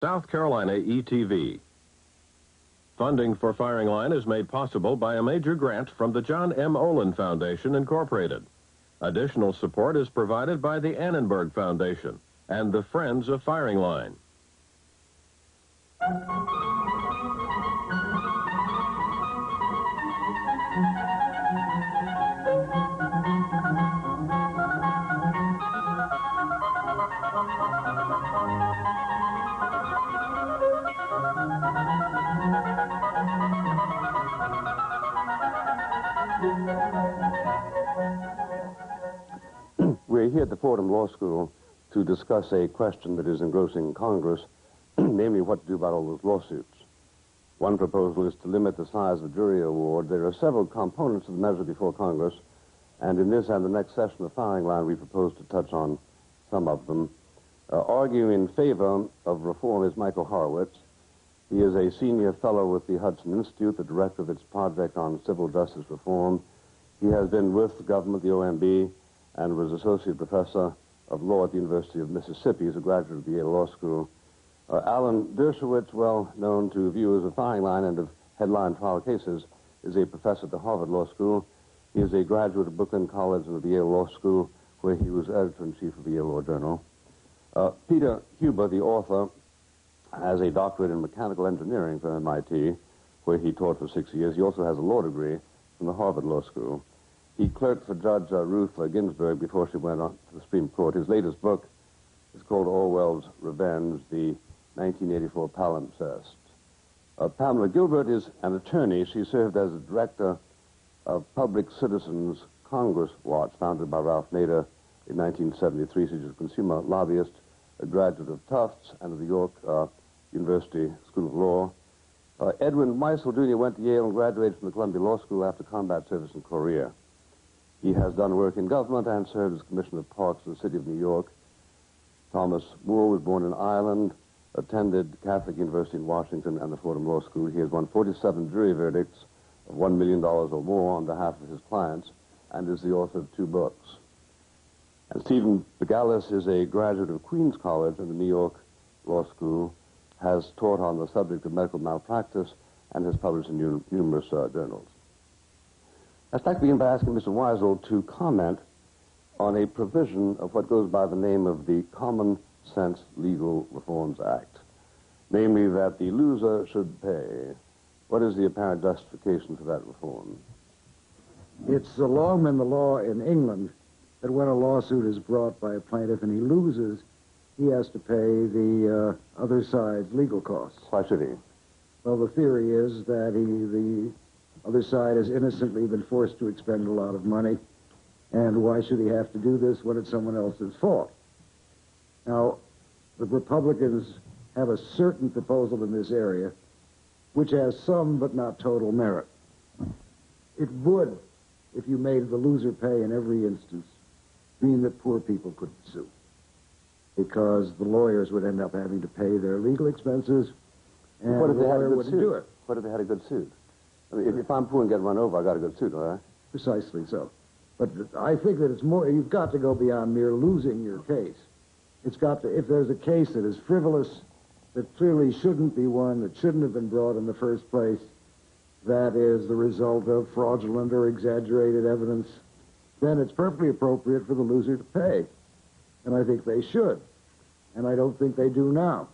South Carolina ETV. Funding for Firing Line is made possible by a major grant from the John M. Olin Foundation, Incorporated. Additional support is provided by the Annenberg Foundation and the Friends of Firing Line. We're here at the Fordham Law School to discuss a question that is engrossing Congress, namely what to do about all those lawsuits. One proposal is to limit the size of the jury award. There are several components of the measure before Congress, and in this and the next session of Firing Line, we propose to touch on some of them. Arguing in favor of reform is Michael Horowitz. He is a senior fellow with the Hudson Institute, the director of its project on civil justice reform. He has been with the government, the OMB, and was associate professor of law at the University of Mississippi. He's a graduate of the Yale Law School. Alan Dershowitz, well known to viewers of Firing Line and of headline trial cases, is a professor at the Harvard Law School. He is a graduate of Brooklyn College and of the Yale Law School, where he was editor-in-chief of the Yale Law Journal. Peter Huber, the author, has a doctorate in mechanical engineering from MIT, where he taught for 6 years. He also has a law degree from the Harvard Law School. He clerked for Judge Ruth Ginsburg before she went on to the Supreme Court. His latest book is called Orwell's Revenge, the 1984 palimpsest. Pamela Gilbert is an attorney. She served as the director of Public Citizens Congress Watch, founded by Ralph Nader in 1973. She's a consumer lobbyist, a graduate of Tufts and of the York University School of Law. Edwin Meisel Jr. went to Yale and graduated from the Columbia Law School after combat service in Korea. He has done work in government and served as Commissioner of Parks in the City of New York. Thomas Moore was born in Ireland, attended Catholic University in Washington and the Fordham Law School. He has won 47 jury verdicts of $1 million or more on behalf of his clients and is the author of 2 books. And Stephen Begalis is a graduate of Queens College and the New York Law School, has taught on the subject of medical malpractice, and has published in numerous journals. I'd like to begin by asking Mr. Weisel to comment on a provision of what goes by the name of the Common Sense Legal Reforms Act, namely that the loser should pay. What is the apparent justification for that reform? It's long been the law in England that when a lawsuit is brought by a plaintiff and he loses, he has to pay the other side's legal costs. Why should he? Well, the theory is that the other side has innocently been forced to expend a lot of money, and why should he have to do this when it's someone else's fault? Now, the Republicans have a certain proposal in this area which has some but not total merit. It would, if you made the loser pay in every instance, mean that poor people couldn't sue, because the lawyers would end up having to pay their legal expenses, and what if the lawyer wouldn't do it. What if they had a good suit? I mean, if I'm poor and get run over, I got a good suit, all right? Precisely so. But I think that it's more, you've got to go beyond mere losing your case. It's got to, if there's a case that is frivolous, that clearly shouldn't be one, that shouldn't have been brought in the first place, that is the result of fraudulent or exaggerated evidence, then it's perfectly appropriate for the loser to pay. And I think they should. And I don't think they do now.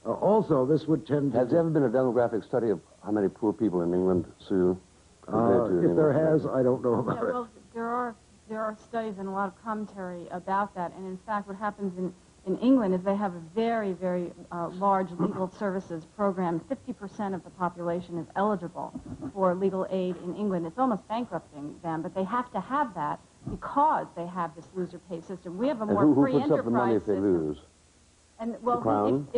Also, this would tend to... Has there ever been a demographic study of how many poor people in England sue? If there has, I don't know about it. Well, there are studies and a lot of commentary about that. And in fact, what happens in England is they have a very, very large legal services program. 50% of the population is eligible for legal aid in England. It's almost bankrupting them, but they have to have that because they have this loser pay system. We have a more free enterprise system. Who puts up the money if they lose? And well, the Crown?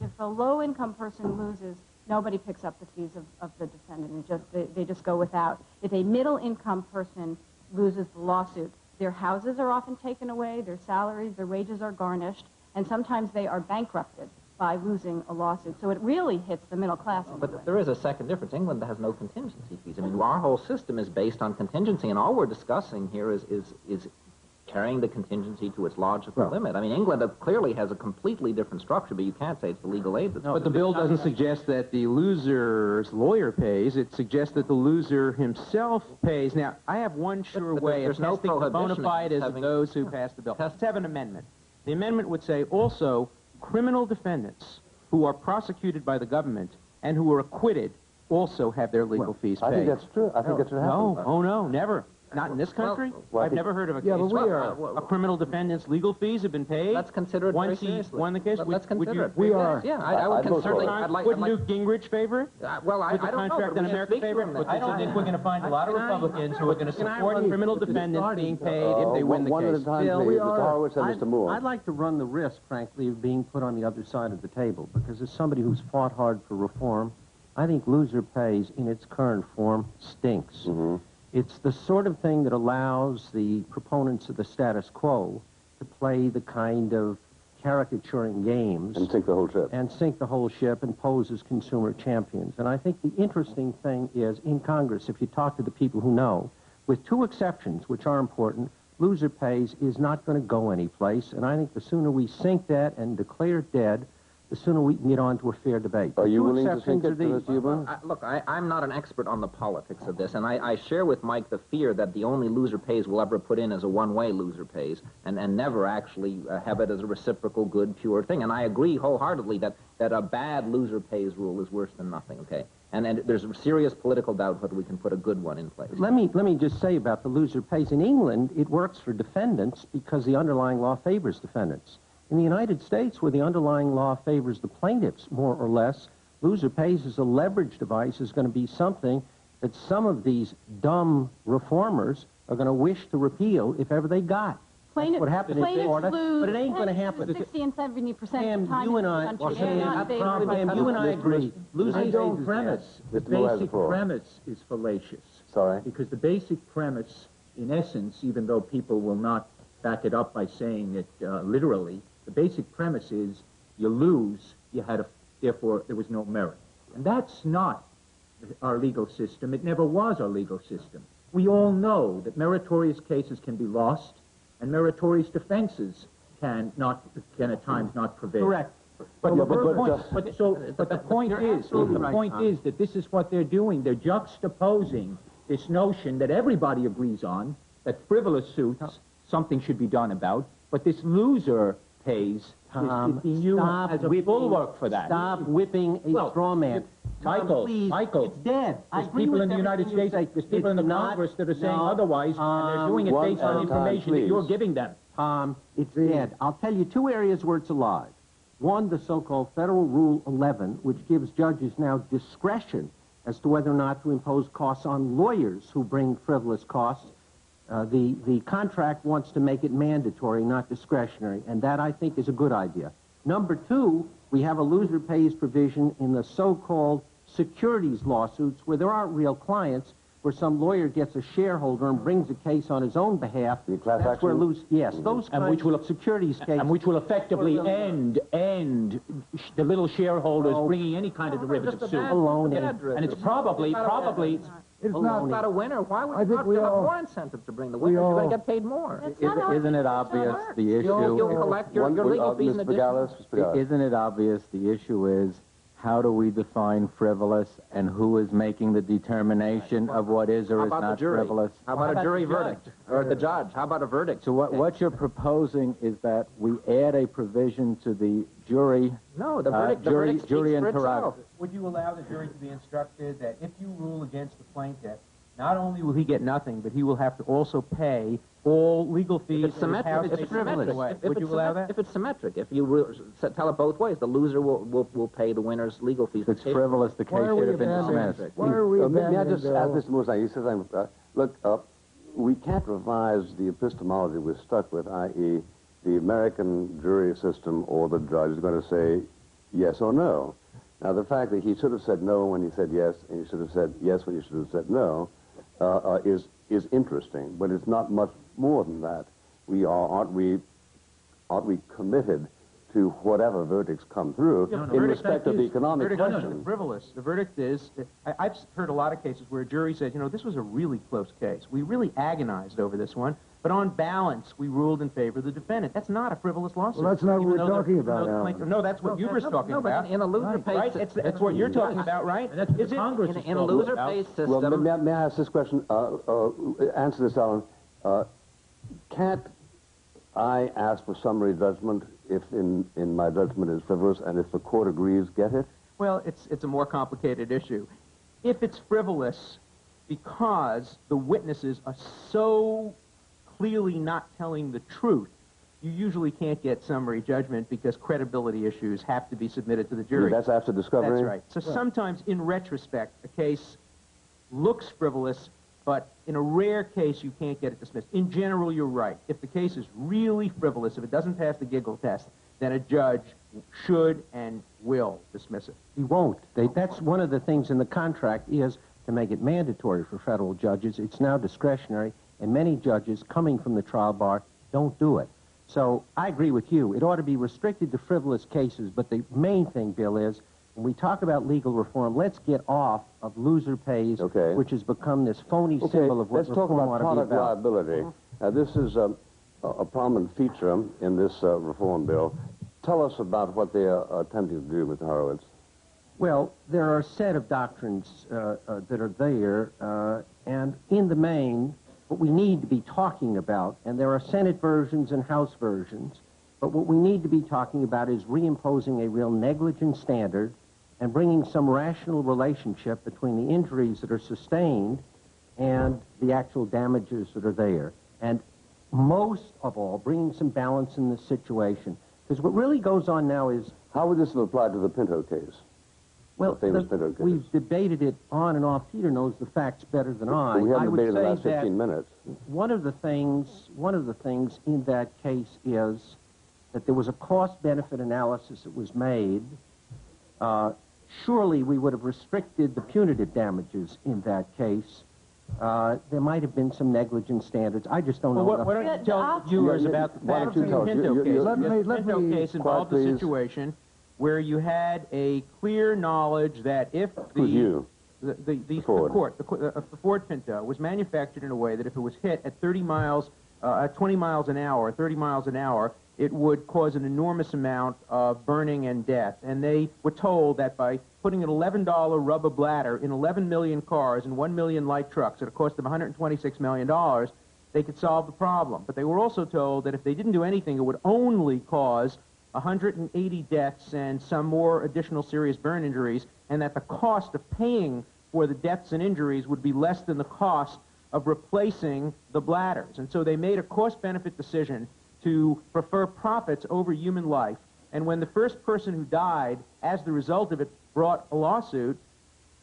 If a low-income person loses, nobody picks up the fees of the defendant. They just go without. If a middle-income person loses the lawsuit, their houses are often taken away, their salaries, their wages are garnished, and sometimes they are bankrupted by losing a lawsuit. So it really hits the middle class. But there is a second difference. England has no contingency fees. I mean, our whole system is based on contingency, and all we're discussing here is carrying the contingency to its logical limit. I mean, England clearly has a completely different structure, but you can't say it's the legal aid that's... No, but the bill doesn't suggest that the loser's lawyer pays. It suggests that the loser himself pays. Now, I have one sure way of testing the bona fides of those who pass the bill. Let's have an amendment. The amendment would say also criminal defendants who are prosecuted by the government and who are acquitted also have their legal fees paid. I think that's true. I think that should happen. No, oh no, never. Not in this country. I've never heard of a case where a criminal defendant's legal fees have been paid. Let's consider it very seriously. Once he won the case, Let's consider it. We are. Yeah, I would consider it. Would Newt Gingrich favor it? Well, I Would the don't know. contract in America favor it? I don't think we're going to find a lot of Republicans who are going to support criminal defendants being paid if they win the One at a case. time, please. Mr. Horowitz and Mr. Moore. I'd like to run the risk, frankly, of being put on the other side of the table, because as somebody who's fought hard for reform, I think loser pays in its current form stinks. Mm-hmm. It's the sort of thing that allows the proponents of the status quo to play the kind of caricaturing games And sink the whole ship. and sink the whole ship and pose as consumer champions. And I think the interesting thing is, in Congress, if you talk to the people who know, with two exceptions, which are important, loser pays is not going to go anyplace. And I think the sooner we sink that and declare it dead, the sooner we can get on to a fair debate. Are you Two willing to exceptions sink it, are these. Mr. Huber? Look, I'm not an expert on the politics of this, and I share with Mike the fear that the only loser pays we'll ever put in is a one-way loser pays, and never actually have it as a reciprocal, good, pure thing. And I agree wholeheartedly that a bad loser pays rule is worse than nothing, okay? And there's a serious political doubt whether we can put a good one in place. Let me just say about the loser pays. In England, it works for defendants because the underlying law favors defendants. In the United States, where the underlying law favors the plaintiffs, more or less, loser pays as a leverage device is going to be something that some of these dumb reformers are going to wish to repeal if ever they got. That's what happened in Florida, but it ain't going to happen. 60 and 70% of the Pam, time you in and the I, country. They're not favored. Pam, you and I agree. Loser I pays don't is premise. The Mr. Moore has the basic floor. premise is fallacious. Sorry? Because the basic premise, in essence, even though people will not back it up by saying it literally, the basic premise is you lose, therefore there was no merit. And that's not our legal system. It never was our legal system. We all know that meritorious cases can be lost, and meritorious defenses can at times not prevail. Correct. But Yeah, the point is that this is what they're doing. They're juxtaposing this notion that everybody agrees on, that frivolous suits, something should be done about, but this loser pays is being used as a bulwark for that. Stop whipping a straw man. Michael, It's dead. There's people in the United States, there's people in the Congress that are saying otherwise, and they're doing it based on information that you're giving them. It's dead. I'll tell you two areas where it's alive. One, the so-called Federal Rule 11, which gives judges now discretion as to whether or not to impose costs on lawyers who bring frivolous costs. The contract wants to make it mandatory, not discretionary, and that, I think, is a good idea. Number two, we have a loser pays provision in the so-called securities lawsuits where there aren't real clients, where some lawyer gets a shareholder and brings a case on his own behalf. The class That's where action? yes, those kinds of securities cases. And which will effectively end the little shareholders bringing any kind of derivative suit. And it's probably It's not a winner. Why would you not give up more incentive to bring the winners? You're going to get paid more. Isn't it obvious the issue? You'll collect your legal fees in addition. Isn't it obvious the issue is how do we define frivolous and who is making the determination of what is or is not frivolous? How about a jury verdict? Or the judge? How about a verdict? So what you're proposing is that we add a provision to the jury. No, the verdict jury speaks for interrogation. itself. Would you allow the jury to be instructed that if you rule against the plaintiff, not only will he get nothing, but he will have to also pay all legal fees? If it's symmetric, Would you allow that? If it's symmetric, if you tell it both ways, the loser will pay the winner's legal fees. If it's frivolous, the case should have been dismissed. Why are we May I abandoning just ask Bill? Mr. Moore, he says, look, we can't revise the epistemology we're stuck with, i.e., the American jury system or the judge is going to say yes or no. Now, the fact that he should have said no when he said yes, and he should have said yes when he should have said no, is interesting, but it's not much more than that. Aren't we committed to whatever verdicts come through in respect of the economic question? Frivolous. The verdict is, I've heard a lot of cases where a jury said, this was a really close case. We really agonized over this one, But on balance, we ruled in favor of the defendant. That's not a frivolous lawsuit. Well, that's not what we're talking about, Alan. No, that's what Huber's talking about. In a loser pays right? It's what you're talking about, right? That's what Congress is in a loser pays system. Well, may I ask this question? Answer this, Alan. Can't I ask for summary judgment if in my judgment is frivolous, and if the court agrees, get it? Well, it's a more complicated issue. If it's frivolous because the witnesses are so clearly not telling the truth, you usually can't get summary judgment because credibility issues have to be submitted to the jury. That's after discovery? That's right. So sometimes, in retrospect, a case looks frivolous, but in a rare case, you can't get it dismissed. In general, you're right. If the case is really frivolous, if it doesn't pass the giggle test, then a judge should and will dismiss it. He won't. That's one of the things in the contract is to make it mandatory for federal judges. It's now discretionary, and many judges coming from the trial bar don't do it. So I agree with you. It ought to be restricted to frivolous cases, but the main thing, Bill, is when we talk about legal reform, let's get off of loser pays, which has become this phony symbol of what reform ought to be about. Let's talk about product liability. Now, this is a prominent feature in this reform bill. Tell us about what they are attempting to do, Mr. Horowitz. Well, there are a set of doctrines that are there, and in the main, what we need to be talking about, and there are Senate versions and House versions, but what we need to be talking about is reimposing a real negligence standard and bringing some rational relationship between the injuries that are sustained and the actual damages that are there. And most of all, bringing some balance in the situation. Because what really goes on now is... How would this have applied to the Pinto case? Well, we've debated it on and off. Peter knows the facts better than I. We haven't debated the last 15 minutes. One of the things in that case is that there was a cost-benefit analysis that was made. Surely we would have restricted the punitive damages in that case. There might have been some negligence standards. I just don't know. Why don't you tell viewers about the facts of the Pinto case? The Pinto case involved a situation where you had a clear knowledge that if the Ford Pinto was manufactured in a way that if it was hit at 20 miles an hour, 30 miles an hour, it would cause an enormous amount of burning and death. And they were told that by putting an $11 rubber bladder in 11 million cars and 1 million light trucks at a cost of $126 million, they could solve the problem. But they were also told that if they didn't do anything, it would only cause 180 deaths and some more additional serious burn injuries, and that the cost of paying for the deaths and injuries would be less than the cost of replacing the bladders. And so they made a cost-benefit decision to prefer profits over human life. And when the first person who died as the result of it brought a lawsuit,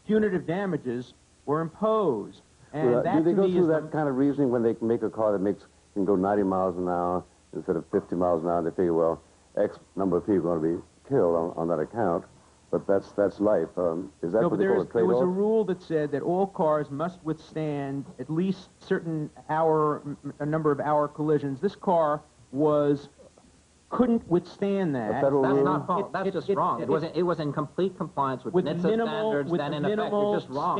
punitive damages were imposed. And do they go through that kind of reasoning when they can make a car that can go 90 miles an hour instead of 50 miles an hour? They figure, well, X number of people are going to be killed on that account, but that's life. Is that what they call a trade-off? There was a rule that said that all cars must withstand at least a number of hour collisions. This car couldn't withstand that. That's not false. That's just wrong. It was in complete compliance with NHTSA standards. Then in effect, you're just wrong.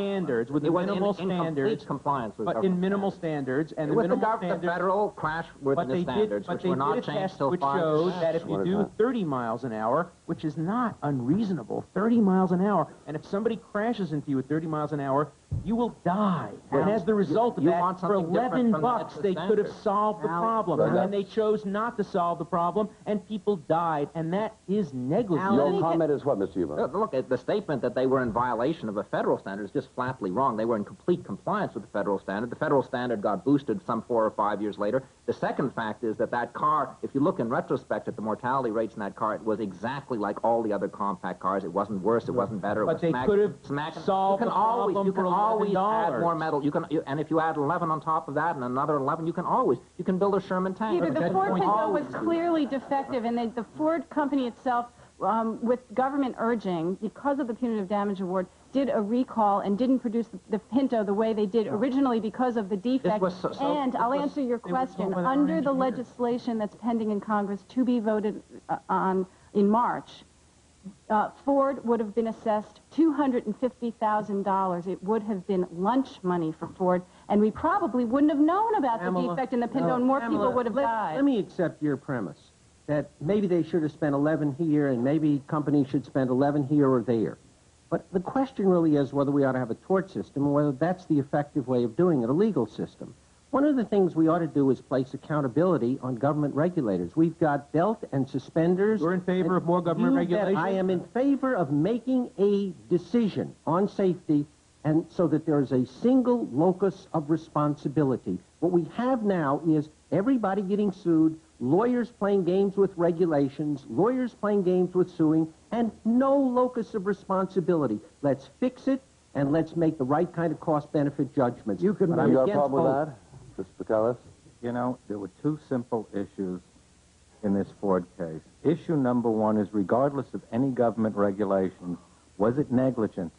With minimal standards. Complete compliance with but in minimal standards, and it was the federal crashworthiness standards, which were not changed till 5 which showed that if you do 30 miles an hour, which is not unreasonable, 30 miles an hour, and if somebody crashes into you at 30 miles an hour, you will die. And as the result of that, for $11, they could have solved the problem. And they chose not to solve the problem, and people died, and that is negligence. Your comment is what, Mr. Huber? Look, the statement that they were in violation of a federal standard is just flatly wrong. They were in complete compliance with the federal standard. The federal standard got boosted some 4 or 5 years later. The second fact is that car, if you look in retrospect at the mortality rates in that car, it was exactly like all the other compact cars. It wasn't worse, it wasn't better. But they could have solved the problem for always add more metal. And if you add 11 on top of that and another 11, you can build a Sherman tank. Peter, the Ford Pinto was clearly defective, and the Ford company itself, with government urging, because of the punitive damage award, did a recall and didn't produce the Pinto the way they did originally because of the defect. And I'll answer your question. Under the legislation that's pending in Congress to be voted on in March, Ford would have been assessed $250,000. It would have been lunch money for Ford, and we probably wouldn't have known about the defect in the Pinto, and more people would have died. Let me accept your premise that maybe they should have spent 11 here, and maybe companies should spend 11 here or there. But the question really is whether we ought to have a tort system, or whether that's the effective way of doing it, a legal system. One of the things we ought to do is place accountability on government regulators. We've got belt and suspenders. You're in favor of more government regulation? I am in favor of making a decision on safety, and so that there is a single locus of responsibility. What we have now is everybody getting sued, lawyers playing games with regulations, lawyers playing games with suing, and no locus of responsibility. Let's fix it, and let's make the right kind of cost-benefit judgments. You have a problem with that, Mr. Callis? You know, there were two simple issues in this Ford case. Issue number one is, regardless of any government regulations, was it negligent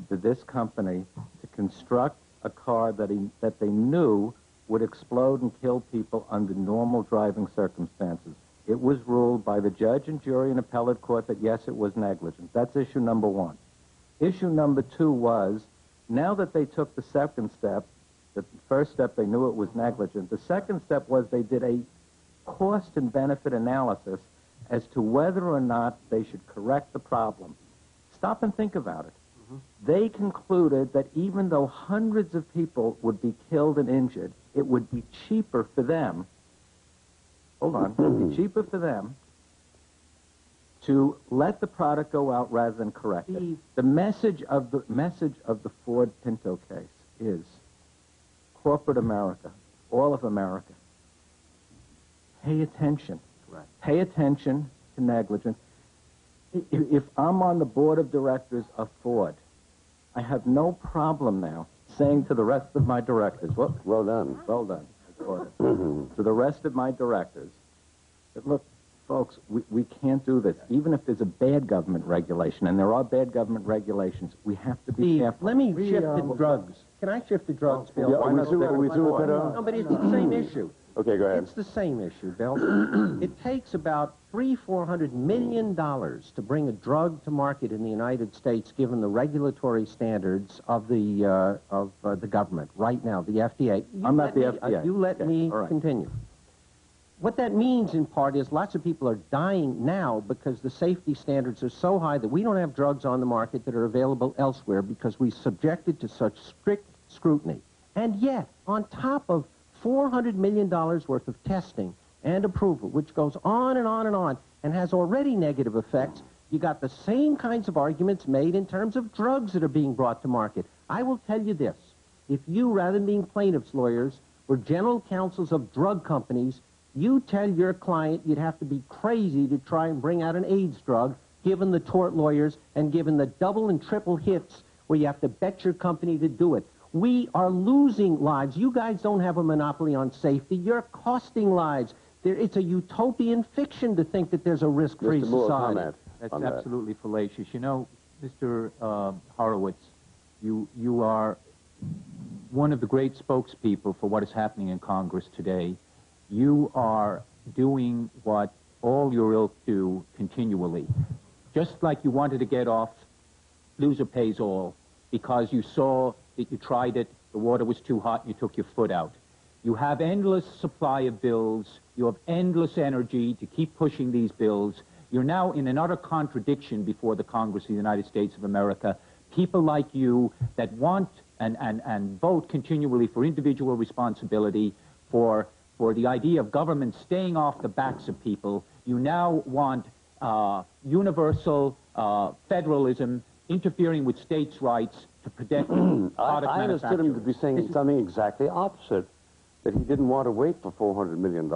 to this company to construct a car that they knew would explode and kill people under normal driving circumstances? It was ruled by the judge and jury and appellate court that, yes, it was negligent. That's issue number one. Issue number two was, now that they took the second step, the first step they knew it was negligent, the second step was they did a cost and benefit analysis as to whether or not they should correct the problem. Stop and think about it. They concluded that even though hundreds of people would be killed and injured, it would be cheaper for them, hold on, it would be cheaper for them to let the product go out rather than correct it. The message of the Ford Pinto case is corporate America, all of America, pay attention. Right. Pay attention to negligence. If I'm on the board of directors of Ford, I have no problem now saying to the rest of my directors, well done. Well done. To the rest of my directors, that, look, folks, we can't do this. Even if there's a bad government regulation, and there are bad government regulations, we have to be careful. Let me shift to drugs. Can I shift to drugs, Bill? Yeah, we threw it No, but it's the same issue. Okay, go ahead. It's the same issue, Bill. It takes about $400 million to bring a drug to market in the United States, given the regulatory standards of the government right now, the FDA. I'm not the FDA. You let me continue. What that means, in part, is lots of people are dying now because the safety standards are so high that we don't have drugs on the market that are available elsewhere because we subjected to such strict scrutiny. And yet, on top of $400 million worth of testing and approval, which goes on and on and on, and has already negative effects, you got the same kinds of arguments made in terms of drugs that are being brought to market. I will tell you this. If you, rather than being plaintiffs' lawyers, were general counsels of drug companies, you tell your client you'd have to be crazy to try and bring out an AIDS drug, given the tort lawyers and given the double and triple hits where you have to bet your company to do it. We are losing lives. You guys don't have a monopoly on safety. You're costing lives. It's a utopian fiction to think that there's a risk-free society. That's absolutely fallacious. You know, Mr. Horowitz, you are one of the great spokespeople for what is happening in Congress today. You are doing what all your ilk do continually. Just like you wanted to get off loser pays all because you saw that you tried it, the water was too hot, you took your foot out. You have endless supply of bills. You have endless energy to keep pushing these bills. You're now in an utter contradiction before the Congress of the United States of America. People like you that want and vote continually for individual responsibility, for the idea of government staying off the backs of people. You now want universal federalism, interfering with states' rights to protect product I understood him to be saying something exactly opposite, that he didn't want to wait for $400 million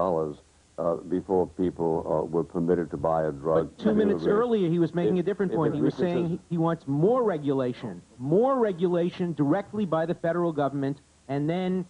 before people were permitted to buy a drug. But 2 minutes earlier, he was making a different point. He was saying he wants more regulation directly by the federal government, and then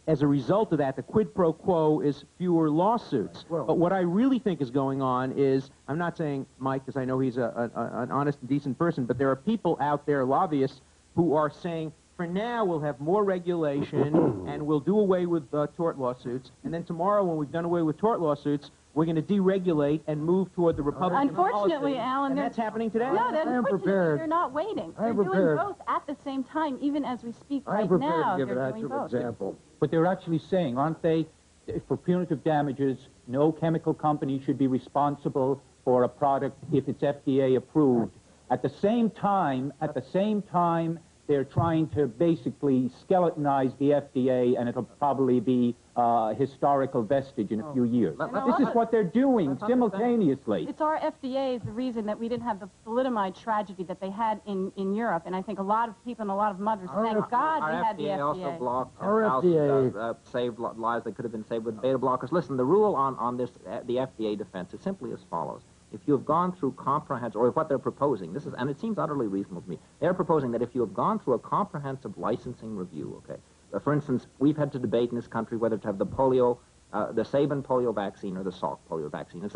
as a result of that, the quid pro quo is fewer lawsuits. But what I really think is going on is, I'm not saying Mike, because I know he's an honest and decent person, but there are people out there, lobbyists, who are saying, for now, we'll have more regulation, and we'll do away with tort lawsuits, and then tomorrow, when we've done away with tort lawsuits, we're going to deregulate and move toward the Republican Unfortunately, policy. Alan, and that's happening today. No, I am unfortunately, prepared. they're not waiting. I They're am doing prepared. both at the same time, even as we speak I'm right prepared now. to give They're an doing actual both. example. But they're actually saying, aren't they, for punitive damages, no chemical company should be responsible for a product if it's FDA approved. At the same time, they're trying to basically skeletonize the FDA, and it'll probably be historical vestige in a few years. This is what they're doing simultaneously. It's our FDA is the reason that we didn't have the thalidomide tragedy that they had in Europe, and I think a lot of people and a lot of mothers, thank God we had the FDA. Also blocked Our 10,000 FDA saved lives that could have been saved with beta blockers. Listen, the rule on this, the FDA defense, is simply as follows. If you have gone through comprehensive, or what they're proposing, this is, and it seems utterly reasonable to me, they're proposing that if you have gone through a comprehensive licensing review, okay, for instance, we've had to debate in this country whether to have the polio, the Sabin polio vaccine or the Salk polio vaccine. It's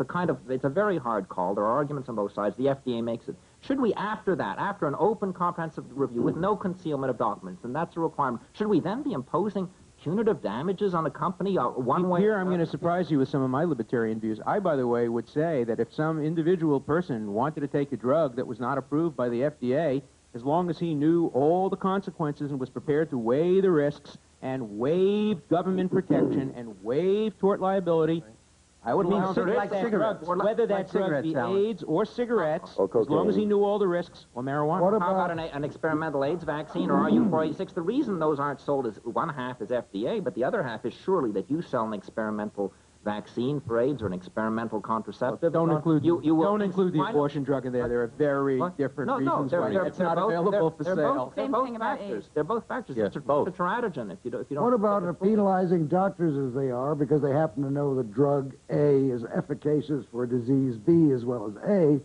a very hard call. There are arguments on both sides. The FDA makes it. Should we, after that, after an open comprehensive review with no concealment of documents, and that's a requirement, should we then be imposing punitive damages on a company one way? Here I'm going to surprise you with some of my libertarian views. I, by the way, would say that if some individual person wanted to take a drug that was not approved by the FDA, as long as he knew all the consequences and was prepared to weigh the risks and waive government protection and waive tort liability, I would allow him to take that drug, whether that drug be AIDS or cigarettes, as long as he knew all the risks, or marijuana. What How about about an experimental AIDS vaccine or RU486? The reason those aren't sold is one half is FDA, but the other half is surely that you sell an experimental vaccine for AIDS or an experimental contraceptive. Don't include the why abortion drug in there. There are very different reasons why it's not available for sale. They're both factors. They're both factors. Yes, it's a both. teratogen if you don't. what about penalizing doctors as they are because they happen to know that drug A is efficacious for disease B as well as A,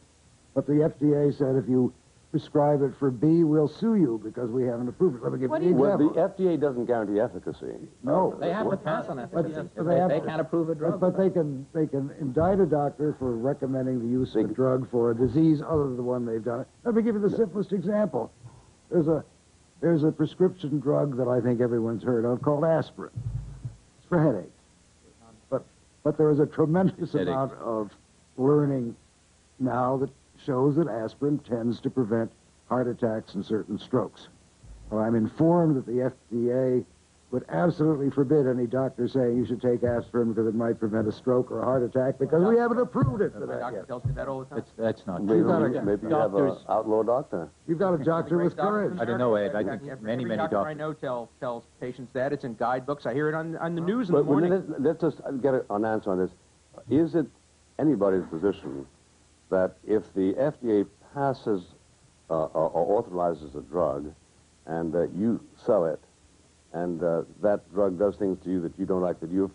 but the FDA said if you prescribe it for B, we'll sue you because we haven't approved it. Let me give you an Well, the example. FDA doesn't guarantee efficacy. No. They have to pass on efficacy. They They can't approve a drug. But they can indict a doctor for recommending the use of a drug for a disease other than the one they've done. Let me give you the simplest example. There's a prescription drug that I think everyone's heard of called aspirin. It's for headaches. But there is a tremendous amount of learning now that shows that aspirin tends to prevent heart attacks and certain strokes. Well, I'm informed that the FDA would absolutely forbid any doctor saying you should take aspirin because it might prevent a stroke or a heart attack because we haven't approved it for My that doctor yet. tells me that all the time. That's not Maybe, true. maybe you have an outlaw doctor. You've got a doctor with courage. I don't know, Ed. I think Every many doctor I doctors. know tells patients that. It's in guidebooks. I hear it on the news in the But morning. let's just get an answer on this. Is it anybody's position that if the FDA passes or authorizes a drug and you sell it and that drug does things to you that you don't like, that you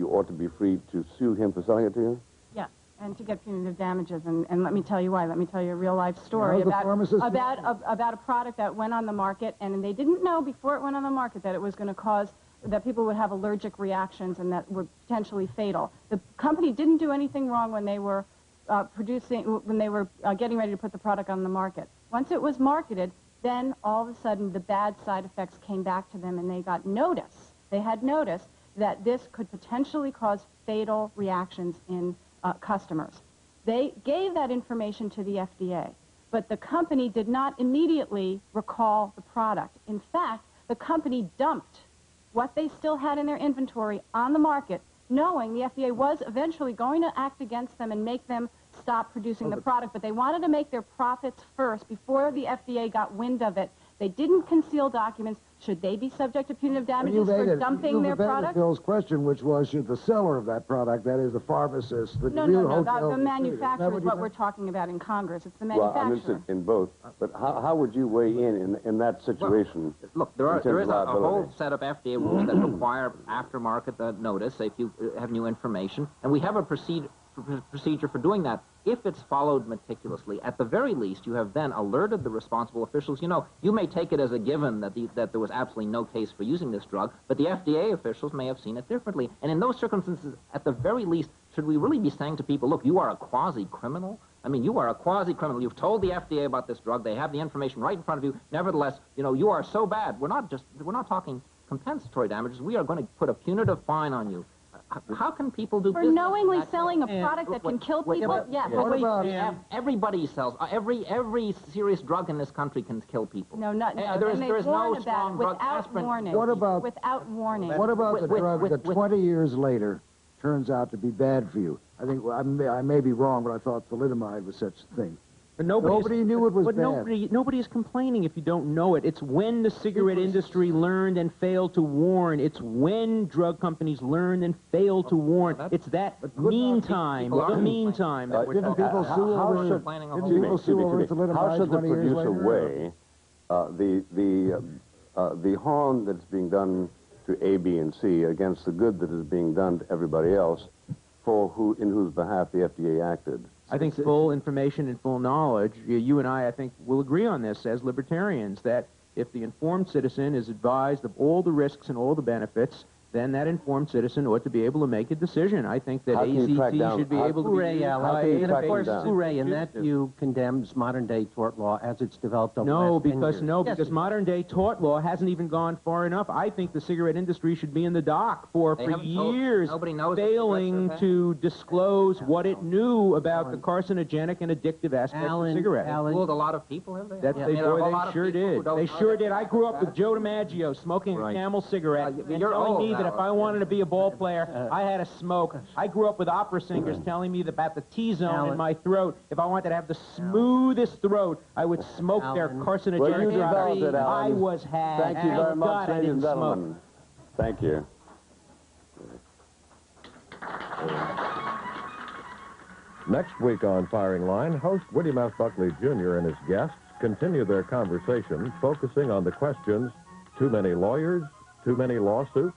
ought to be free to sue him for selling it to you? Yes, and to get punitive damages. And let me tell you why. Let me tell you a real life story How's the pharmacist about a product that went on the market, and they didn't know before it went on the market that it was going to cause that people would have allergic reactions and that were potentially fatal. The company didn't do anything wrong when they were getting ready to put the product on the market. Once it was marketed, then all of a sudden the bad side effects came back to them and they got notice. They had notice that this could potentially cause fatal reactions in customers. They gave that information to the FDA, but the company did not immediately recall the product. In fact, the company dumped what they still had in their inventory on the market, knowing the FDA was eventually going to act against them and make them stop producing the product, but they wanted to make their profits first before the FDA got wind of it. They didn't conceal documents. Should they be subject to punitive damages for dumping their product? Bill's question, which was, should the seller of that product, that is the pharmacist, the No, real no, no. hotel The manufacturer is what you we're talking about in Congress. It's the Well, I'm manufacturer. interested in both. But how would you weigh in that situation? Look, there is a whole set of FDA rules that require aftermarket notice if you have new information, and we have a procedure for doing that. If it's followed meticulously, at the very least, you have then alerted the responsible officials. You know, you may take it as a given that there was absolutely no case for using this drug, but the FDA officials may have seen it differently. And in those circumstances, at the very least, should we really be saying to people, look, you are a quasi-criminal? I mean, you are a quasi-criminal. You've told the FDA about this drug. They have the information right in front of you. Nevertheless, you know, you are so bad. We're not talking compensatory damages. We are going to put a punitive fine on you. how can people do For business? knowingly selling a product that can kill people? Yes. Everybody sells. Every serious drug in this country can kill people. No, not. There is no about strong it drug. without Aspirin. warning. What about without warning? What about the drug that 20 years later turns out to be bad for you? I think I may be wrong, but I thought thalidomide was such a thing. But nobody knew it was but bad. Nobody's complaining if you don't know it. It's when the cigarette industry learned and failed to warn. It's when drug companies learned and failed to warn. It's that meantime. Didn't people sue over thalidomide? How should the producer weigh the harm that's being done to A, B, and C against the good that is being done to everybody else, in whose behalf the FDA acted? I think full information and full knowledge, you and I think, will agree on this as libertarians, that if the informed citizen is advised of all the risks and all the benefits, then that informed citizen ought to be able to make a decision. I think that AZT should be able to be and of course, Hooray, and that view condemns modern-day tort law as it's developed over the last 10 years. Because modern-day tort law hasn't even gone far enough. I think the cigarette industry should be in the dock for years failing to disclose what it knew about the carcinogenic and addictive aspects of cigarettes. Fooled a lot of people, have they? They sure did. They sure did. I grew up with Joe DiMaggio smoking a Camel cigarette. You're telling me that if I wanted to be a ball player, I had to smoke. I grew up with opera singers telling me about the T-zone in my throat. If I wanted to have the smoothest throat, I would smoke their carcinogenic drugs. I was had. Thank you very much, ladies and gentlemen. Thank you. Next week on Firing Line, host William F. Buckley Jr. and his guests continue their conversation focusing on the questions: too many lawyers, too many lawsuits,